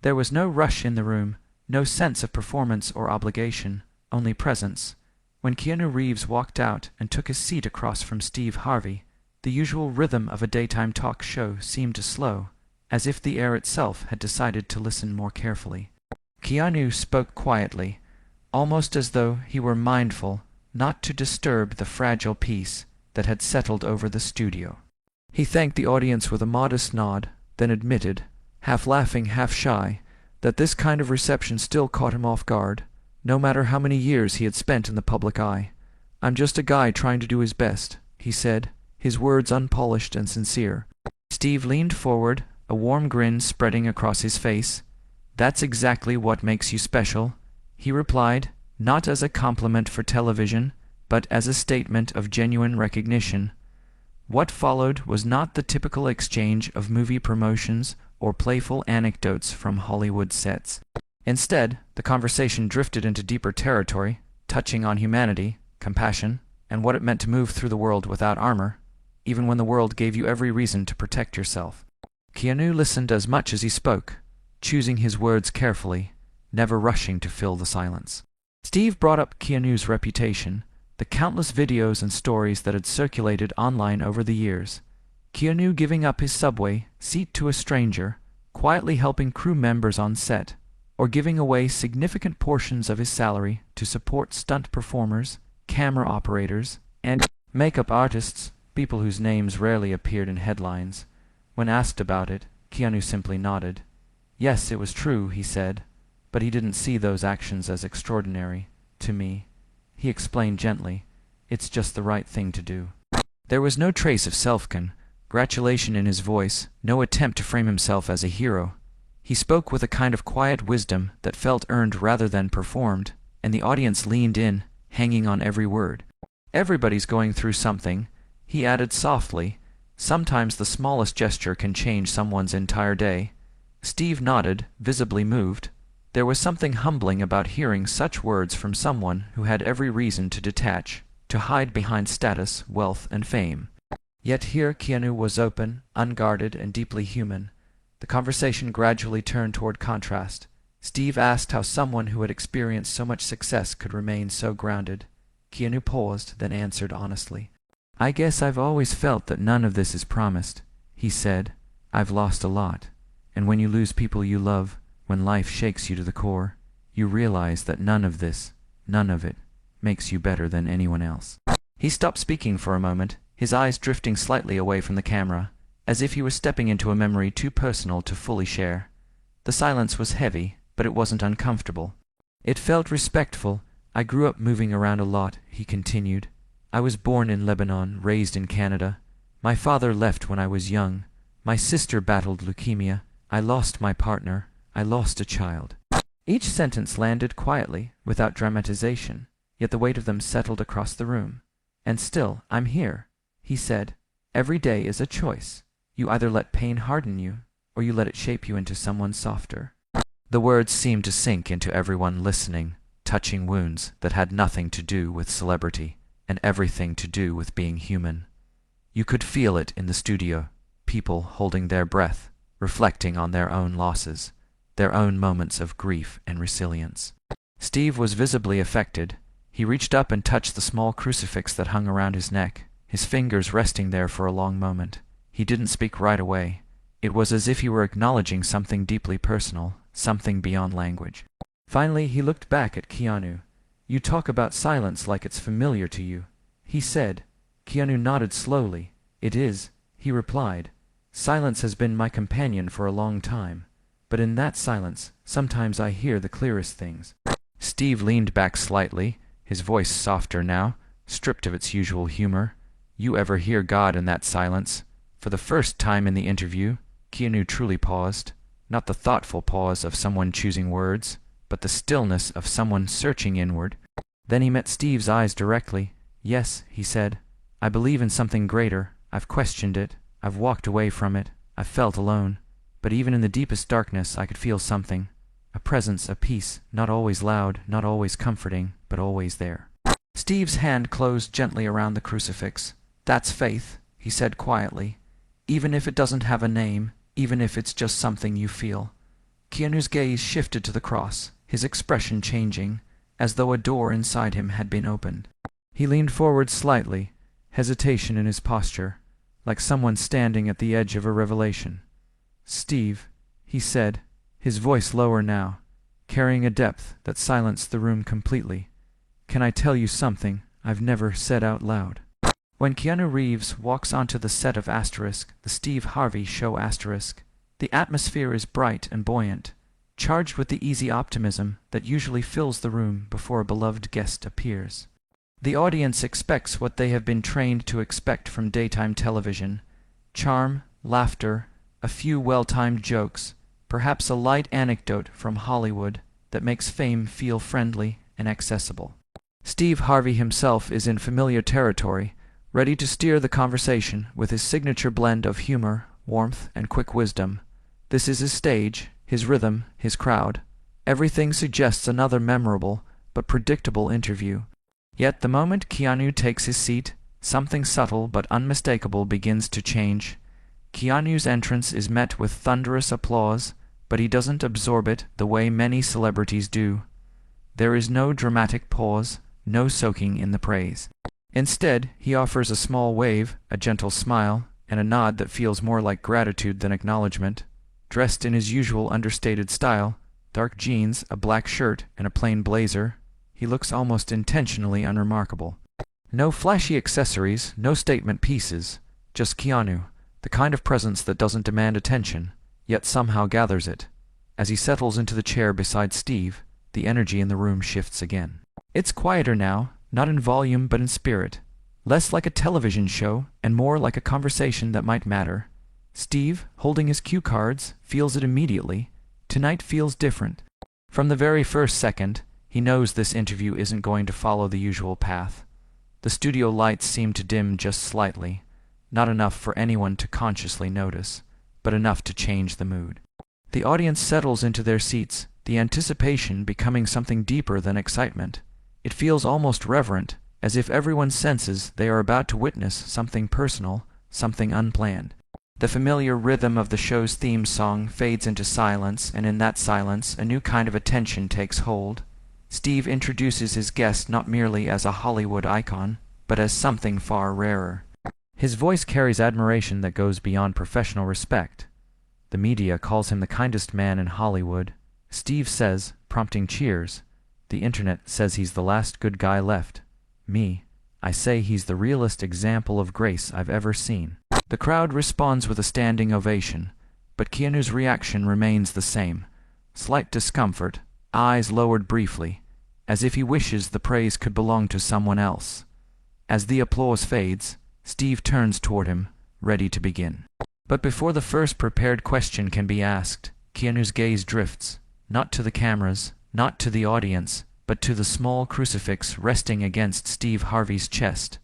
There was no rush in the room, no sense of performance or obligation, only presence. When Keanu Reeves walked out and took his seat across from Steve Harvey, the usual rhythm of a daytime talk show seemed to slow, as if the air itself had decided to listen more carefully. Keanu spoke quietly, almost as though he were mindful not to disturb the fragile peace that had settled over the studio. He thanked the audience with a modest nod, then admitted, half laughing, half shy, that this kind of reception still caught him off guard, no matter how many years he had spent in the public eye. "I'm just a guy trying to do his best," he said, his words unpolished and sincere. Steve leaned forward, a warm grin spreading across his face. "That's exactly what makes you special," he replied, not as a compliment for television, but as a statement of genuine recognition. What followed was not the typical exchange of movie promotions or playful anecdotes from Hollywood sets. Instead, the conversation drifted into deeper territory, touching on humanity, compassion, and what it meant to move through the world without armor, even when the world gave you every reason to protect yourself. Keanu listened as much as he spoke, choosing his words carefully, never rushing to fill the silence. Steve brought up Keanu's reputation, the countless videos and stories that had circulated online over the years. Keanu giving up his subway seat to a stranger, quietly helping crew members on set, or giving away significant portions of his salary to support stunt performers, camera operators, and makeup artists, people whose names rarely appeared in headlines. When asked about it, Keanu simply nodded. Yes, it was true, he said, but he didn't see those actions as extraordinary. To me, he explained gently, it's just the right thing to do. There was no trace of self-congratulation in his voice, no attempt to frame himself as a hero. He spoke with a kind of quiet wisdom that felt earned rather than performed, and the audience leaned in, hanging on every word. Everybody's going through something, he added softly. Sometimes the smallest gesture can change someone's entire day. Steve nodded, visibly moved. There was something humbling about hearing such words from someone who had every reason to detach, to hide behind status, wealth, and fame. Yet here Keanu was open, unguarded, and deeply human. The conversation gradually turned toward contrast. Steve asked how someone who had experienced so much success could remain so grounded. Keanu paused, then answered honestly. I guess I've always felt that none of this is promised, he said. I've lost a lot. And when you lose people you love, when life shakes you to the core, you realize that none of this, none of it, makes you better than anyone else. He stopped speaking for a moment, his eyes drifting slightly away from the camera, as if he were stepping into a memory too personal to fully share. The silence was heavy, but it wasn't uncomfortable. It felt respectful. I grew up moving around a lot, he continued. I was born in Lebanon, raised in Canada. My father left when I was young. My sister battled leukemia. I lost my partner. I lost a child. Each sentence landed quietly, without dramatization, yet the weight of them settled across the room. And still, I'm here, he said. Every day is a choice. You either let pain harden you, or you let it shape you into someone softer. The words seemed to sink into everyone listening, touching wounds that had nothing to do with celebrity, and everything to do with being human. You could feel it in the studio, people holding their breath, reflecting on their own losses, their own moments of grief and resilience. Steve was visibly affected. He reached up and touched the small crucifix that hung around his neck, his fingers resting there for a long moment. He didn't speak right away. It was as if he were acknowledging something deeply personal, something beyond language. Finally, he looked back at Keanu. You talk about silence like it's familiar to you, he said. Keanu nodded slowly. It is, he replied. Silence has been my companion for a long time. But in that silence, sometimes I hear the clearest things. Steve leaned back slightly, his voice softer now, stripped of its usual humor. You ever hear God in that silence? For the first time in the interview, Keanu truly paused, not the thoughtful pause of someone choosing words, but the stillness of someone searching inward. Then he met Steve's eyes directly. Yes, he said, I believe in something greater. I've questioned it. I've walked away from it. I've felt alone. But even in the deepest darkness I could feel something. A presence, a peace, not always loud, not always comforting, but always there. Steve's hand closed gently around the crucifix. That's faith, he said quietly. Even if it doesn't have a name, even if it's just something you feel. Keanu's gaze shifted to the cross, his expression changing, as though a door inside him had been opened. He leaned forward slightly, hesitation in his posture, like someone standing at the edge of a revelation. "Steve," he said, his voice lower now, carrying a depth that silenced the room completely. "Can I tell you something I've never said out loud?" When Keanu Reeves walks onto the set of the Steve Harvey show, the atmosphere is bright and buoyant, charged with the easy optimism that usually fills the room before a beloved guest appears. The audience expects what they have been trained to expect from daytime television: charm, laughter, a few well-timed jokes, perhaps a light anecdote from Hollywood that makes fame feel friendly and accessible. Steve Harvey himself is in familiar territory, ready to steer the conversation with his signature blend of humor, warmth, and quick wisdom. This is his stage, his rhythm, his crowd. Everything suggests another memorable but predictable interview. Yet the moment Keanu takes his seat, something subtle but unmistakable begins to change. Keanu's entrance is met with thunderous applause, but he doesn't absorb it the way many celebrities do. There is no dramatic pause, no soaking in the praise. Instead, he offers a small wave, a gentle smile, and a nod that feels more like gratitude than acknowledgement. Dressed in his usual understated style, dark jeans, a black shirt, and a plain blazer, he looks almost intentionally unremarkable. No flashy accessories, no statement pieces, just Keanu, the kind of presence that doesn't demand attention, yet somehow gathers it. As he settles into the chair beside Steve, the energy in the room shifts again. It's quieter now, not in volume but in spirit, less like a television show and more like a conversation that might matter. Steve, holding his cue cards, feels it immediately. Tonight feels different. From the very first second, he knows this interview isn't going to follow the usual path. The studio lights seem to dim just slightly, not enough for anyone to consciously notice, but enough to change the mood. The audience settles into their seats, the anticipation becoming something deeper than excitement. It feels almost reverent, as if everyone senses they are about to witness something personal, something unplanned. The familiar rhythm of the show's theme song fades into silence, and in that silence a new kind of attention takes hold. Steve introduces his guest not merely as a Hollywood icon, but as something far rarer. His voice carries admiration that goes beyond professional respect. The media calls him the kindest man in Hollywood. Steve says, prompting cheers. The internet says he's the last good guy left. Me, I say he's the realest example of grace I've ever seen. The crowd responds with a standing ovation, but Keanu's reaction remains the same. Slight discomfort, eyes lowered briefly, as if he wishes the praise could belong to someone else. As the applause fades, Steve turns toward him, ready to begin. But before the first prepared question can be asked, Keanu's gaze drifts, not to the cameras, not to the audience, but to the small crucifix resting against Steve Harvey's chest.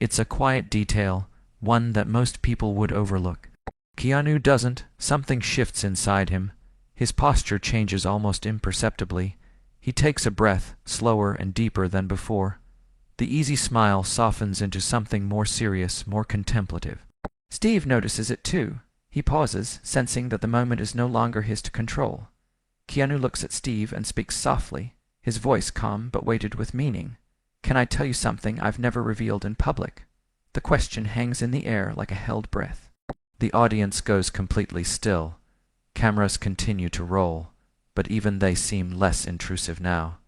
It's a quiet detail, one that most people would overlook. Keanu doesn't. Something shifts inside him. His posture changes almost imperceptibly. He takes a breath, slower and deeper than before. The easy smile softens into something more serious, more contemplative. Steve notices it too. He pauses, sensing that the moment is no longer his to control. Keanu looks at Steve and speaks softly, his voice calm but weighted with meaning. "Can I tell you something I've never revealed in public?" The question hangs in the air like a held breath. The audience goes completely still. Cameras continue to roll, but even they seem less intrusive now,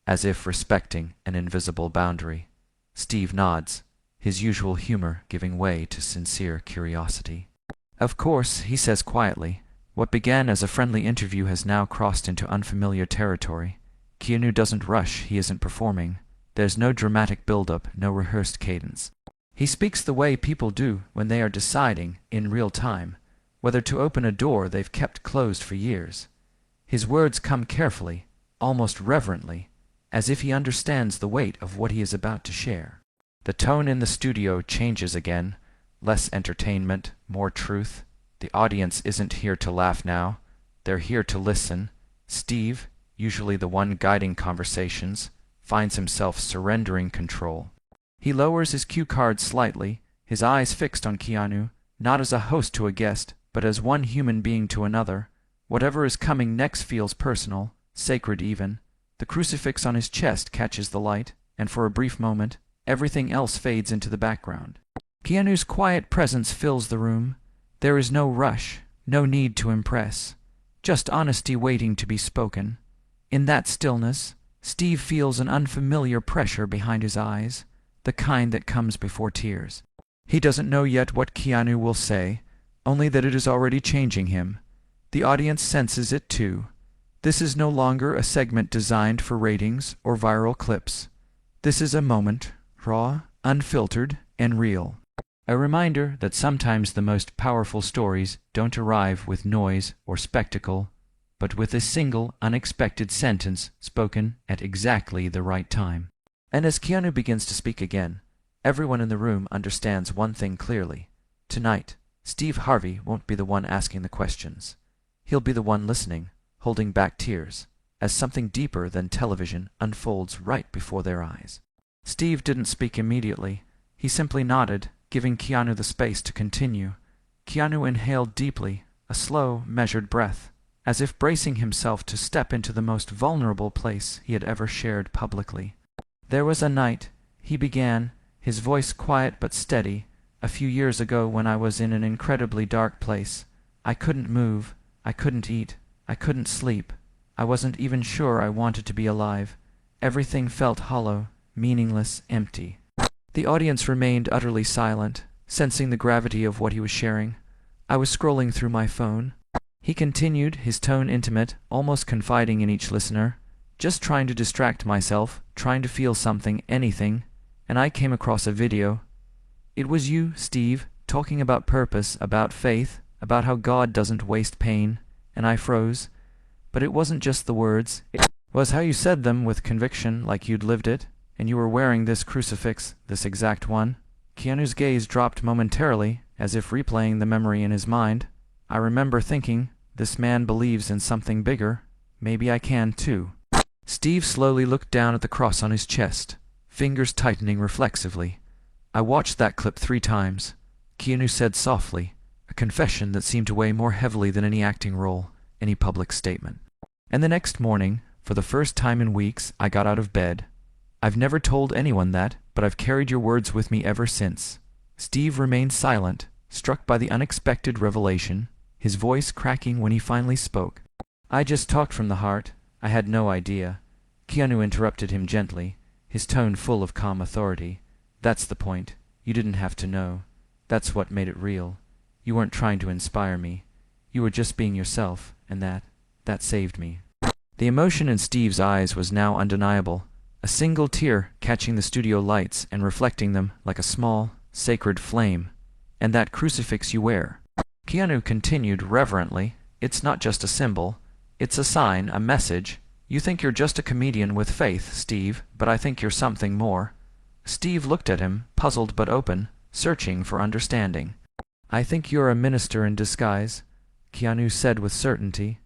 as if respecting an invisible boundary. Steve nods, his usual humor giving way to sincere curiosity. "Of course," he says quietly, "what began as a friendly interview has now crossed into unfamiliar territory. Keanu doesn't rush, he isn't performing. There's no dramatic build-up, no rehearsed cadence. He speaks the way people do when they are deciding, in real time, whether to open a door they've kept closed for years. His words come carefully, almost reverently, as if he understands the weight of what he is about to share. The tone in the studio changes again, less entertainment, more truth. The audience isn't here to laugh now. They're here to listen. Steve, usually the one guiding conversations, finds himself surrendering control. He lowers his cue card slightly, his eyes fixed on Keanu, not as a host to a guest, but as one human being to another, Whatever is coming next feels personal, sacred even. The crucifix on his chest catches the light, and for a brief moment, everything else fades into the background. Keanu's quiet presence fills the room. There is no rush, no need to impress, just honesty waiting to be spoken. In that stillness, Steve feels an unfamiliar pressure behind his eyes, the kind that comes before tears. He doesn't know yet what Keanu will say, only that it is already changing him. The audience senses it too. This is no longer a segment designed for ratings or viral clips. This is a moment, raw, unfiltered, and real. A reminder that sometimes the most powerful stories don't arrive with noise or spectacle, but with a single, unexpected sentence spoken at exactly the right time. And as Keanu begins to speak again, everyone in the room understands one thing clearly. Tonight, Steve Harvey won't be the one asking the questions. He'll be the one listening, holding back tears, as something deeper than television unfolds right before their eyes. Steve didn't speak immediately. He simply nodded, giving Keanu the space to continue. Keanu inhaled deeply, a slow, measured breath, as if bracing himself to step into the most vulnerable place he had ever shared publicly. "There was a night," he began, his voice quiet but steady, "a few years ago when I was in an incredibly dark place. I couldn't move, I couldn't eat, I couldn't sleep. I wasn't even sure I wanted to be alive. Everything felt hollow, meaningless, empty." The audience remained utterly silent, sensing the gravity of what he was sharing. "I was scrolling through my phone," he continued, his tone intimate, almost confiding in each listener, "just trying to distract myself, trying to feel something, anything, and I came across a video. It was you, Steve, talking about purpose, about faith, about how God doesn't waste pain, and I froze. But it wasn't just the words. It was how you said them with conviction, like you'd lived it, and you were wearing this crucifix, this exact one." Keanu's gaze dropped momentarily, as if replaying the memory in his mind. "I remember thinking, this man believes in something bigger. Maybe I can too." Steve slowly looked down at the cross on his chest, fingers tightening reflexively. "I watched that clip 3 times," Keanu said softly, a confession that seemed to weigh more heavily than any acting role, any public statement. "And the next morning, for the first time in weeks, I got out of bed. I've never told anyone that, but I've carried your words with me ever since." Steve remained silent, struck by the unexpected revelation, his voice cracking when he finally spoke. "I just talked from the heart. I had no idea." Keanu interrupted him gently, his tone full of calm authority. "That's the point. You didn't have to know. That's what made it real. You weren't trying to inspire me. You were just being yourself, and that saved me." The emotion in Steve's eyes was now undeniable, a single tear catching the studio lights and reflecting them like a small, sacred flame. "And that crucifix you wear," Keanu continued reverently, "it's not just a symbol. It's a sign, a message. You think you're just a comedian with faith, Steve, but I think you're something more." Steve looked at him, puzzled but open, searching for understanding. "I think you're a minister in disguise," Keanu said with certainty,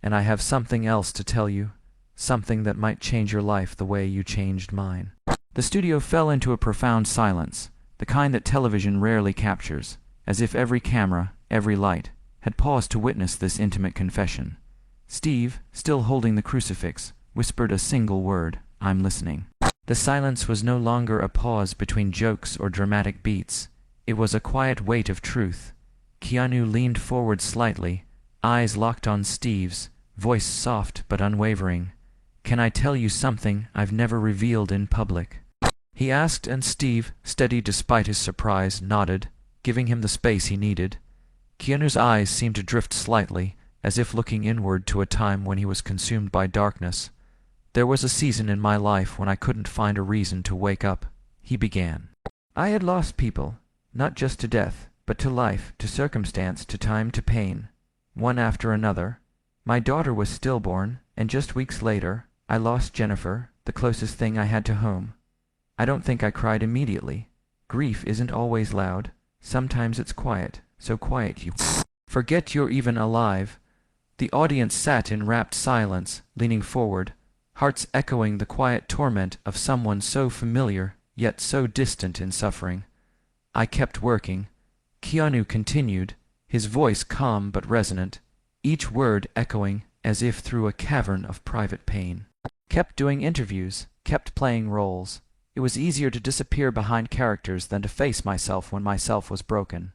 "and I have something else to tell you, something that might change your life the way you changed mine." The studio fell into a profound silence, the kind that television rarely captures, as if every camera, every light, had paused to witness this intimate confession. Steve, still holding the crucifix, whispered a single word, "I'm listening." The silence was no longer a pause between jokes or dramatic beats. It was a quiet weight of truth. Keanu leaned forward slightly, eyes locked on Steve's, voice soft but unwavering. "Can I tell you something I've never revealed in public?" he asked, and Steve, steady despite his surprise, nodded, giving him the space he needed. Keanu's eyes seemed to drift slightly, as if looking inward to a time when he was consumed by darkness. "There was a season in my life when I couldn't find a reason to wake up," he began. "I had lost people, not just to death, but to life, to circumstance, to time, to pain, one after another. My daughter was stillborn, and just weeks later, I lost Jennifer, the closest thing I had to home. I don't think I cried immediately. Grief isn't always loud. Sometimes it's quiet, so quiet you forget you're even alive." The audience sat in rapt silence, leaning forward, hearts echoing the quiet torment of someone so familiar, yet so distant in suffering. "I kept working," Keanu continued, his voice calm but resonant. each word echoing as if through a cavern of private pain. Kept doing interviews, kept playing roles. It was easier to disappear behind characters than to face myself when myself was broken.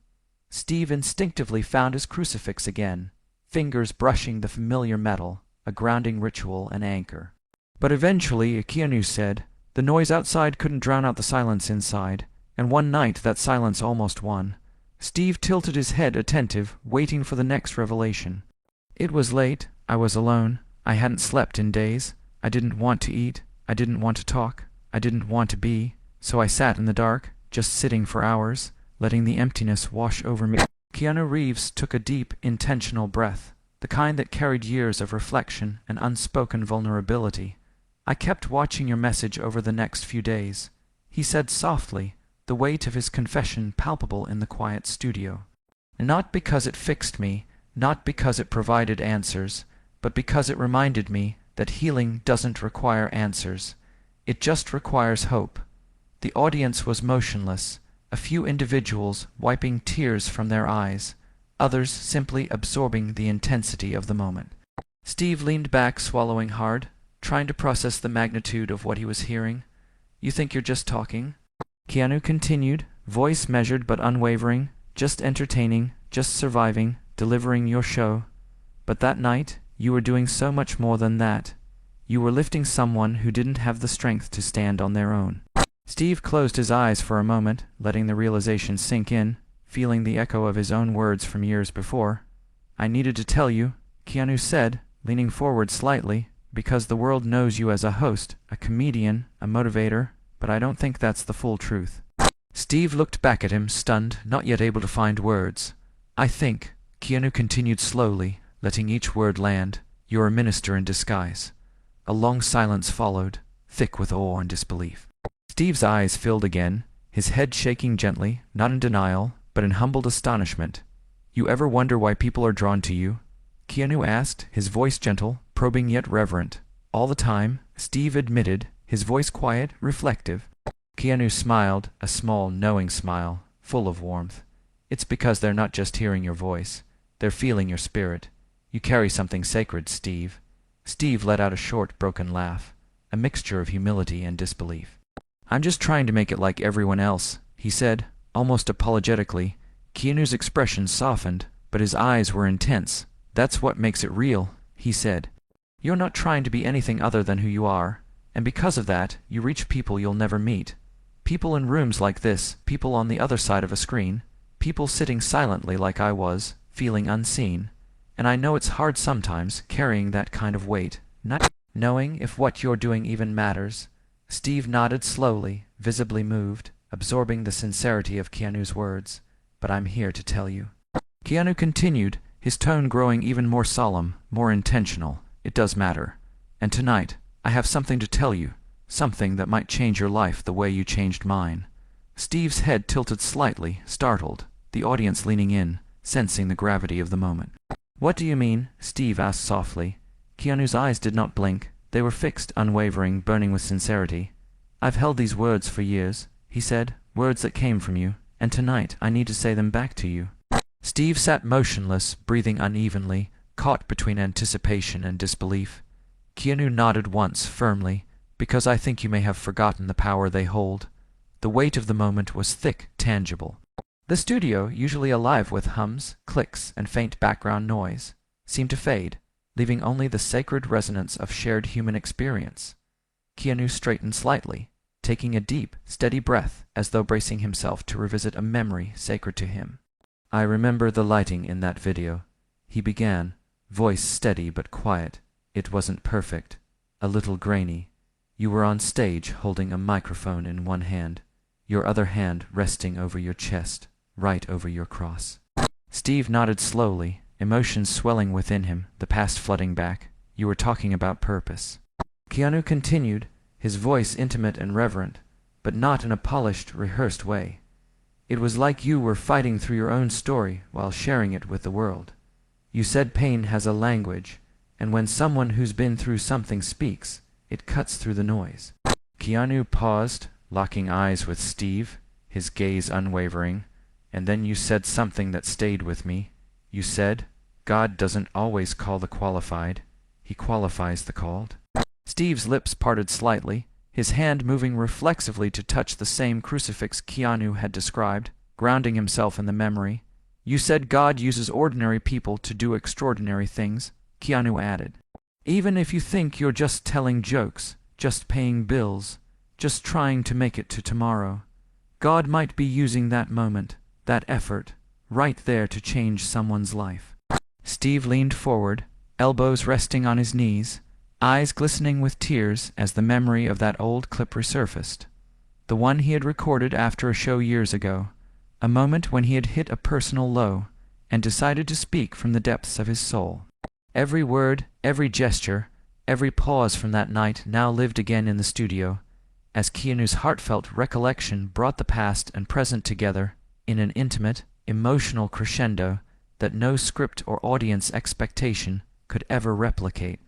Steve instinctively found his crucifix again, fingers brushing the familiar metal, a grounding ritual and anchor. But eventually, Keanu said, the noise outside couldn't drown out the silence inside, and one night that silence almost won. Steve tilted his head attentive, waiting for the next revelation. It was late, I was alone, I hadn't slept in days, I didn't want to eat, I didn't want to talk, I didn't want to be, so I sat in the dark, just sitting for hours, letting the emptiness wash over me. Keanu Reeves took a deep, intentional breath, the kind that carried years of reflection and unspoken vulnerability. I kept watching your message over the next few days, he said softly, the weight of his confession palpable in the quiet studio. Not because it fixed me, not because it provided answers, but because it reminded me that healing doesn't require answers. It just requires hope. The audience was motionless, a few individuals wiping tears from their eyes, others simply absorbing the intensity of the moment. Steve leaned back, swallowing hard, trying to process the magnitude of what he was hearing. You think you're just talking? Keanu continued, voice measured but unwavering, just entertaining, just surviving, delivering your show. But that night, you were doing so much more than that. You were lifting someone who didn't have the strength to stand on their own. Steve closed his eyes for a moment, letting the realization sink in, feeling the echo of his own words from years before. I needed to tell you, Keanu said, leaning forward slightly, because the world knows you as a host, a comedian, a motivator, but I don't think that's the full truth. Steve looked back at him, stunned, not yet able to find words. I think, Keanu continued slowly, letting each word land, you're a minister in disguise. A long silence followed, thick with awe and disbelief. Steve's eyes filled again, his head shaking gently, not in denial, but in humbled astonishment. You ever wonder why people are drawn to you? Keanu asked, his voice gentle, probing yet reverent. All the time, Steve admitted, his voice quiet, reflective. Keanu smiled, a small, knowing smile, full of warmth. It's because they're not just hearing your voice. They're feeling your spirit. You carry something sacred, Steve. Steve let out a short, broken laugh, a mixture of humility and disbelief. I'm just trying to make it like everyone else, he said, almost apologetically. Keanu's expression softened, but his eyes were intense. That's what makes it real, he said. You're not trying to be anything other than who you are, and because of that, you reach people you'll never meet. People in rooms like this, people on the other side of a screen, people sitting silently like I was, feeling unseen. And I know it's hard sometimes, carrying that kind of weight, not knowing if what you're doing even matters. Steve nodded slowly, visibly moved, absorbing the sincerity of Keanu's words. But I'm here to tell you. Keanu continued, his tone growing even more solemn, more intentional. It does matter. And tonight, I have something to tell you, something that might change your life the way you changed mine. Steve's head tilted slightly, startled, the audience leaning in, sensing the gravity of the moment. What do you mean? Steve asked softly. Keanu's eyes did not blink. They were fixed, unwavering, burning with sincerity. I've held these words for years, he said, words that came from you, and tonight I need to say them back to you. Steve sat motionless, breathing unevenly, caught between anticipation and disbelief. Keanu nodded once, firmly, because I think you may have forgotten the power they hold. The weight of the moment was thick, tangible. The studio, usually alive with hums, clicks, and faint background noise, seemed to fade, leaving only the sacred resonance of shared human experience. Keanu straightened slightly, taking a deep, steady breath as though bracing himself to revisit a memory sacred to him. I remember the lighting in that video, he began, voice steady but quiet. It wasn't perfect, a little grainy. You were on stage holding a microphone in one hand, your other hand resting over your chest, right over your cross. Steve nodded slowly, emotions swelling within him, the past flooding back. You were talking about purpose. Keanu continued, his voice intimate and reverent, but not in a polished, rehearsed way. It was like you were fighting through your own story while sharing it with the world. You said pain has a language, and when someone who's been through something speaks, it cuts through the noise. Keanu paused, locking eyes with Steve, his gaze unwavering, and then you said something that stayed with me. You said, God doesn't always call the qualified. He qualifies the called. Steve's lips parted slightly, his hand moving reflexively to touch the same crucifix Keanu had described, grounding himself in the memory. You said God uses ordinary people to do extraordinary things, Keanu added. Even if you think you're just telling jokes, just paying bills, just trying to make it to tomorrow, God might be using that moment, that effort, right there to change someone's life. Steve leaned forward, elbows resting on his knees, eyes glistening with tears as the memory of that old clip resurfaced. The one he had recorded after a show years ago, a moment when he had hit a personal low and decided to speak from the depths of his soul. Every word, every gesture, every pause from that night now lived again in the studio, as Keanu's heartfelt recollection brought the past and present together in an intimate, emotional crescendo that no script or audience expectation could ever replicate.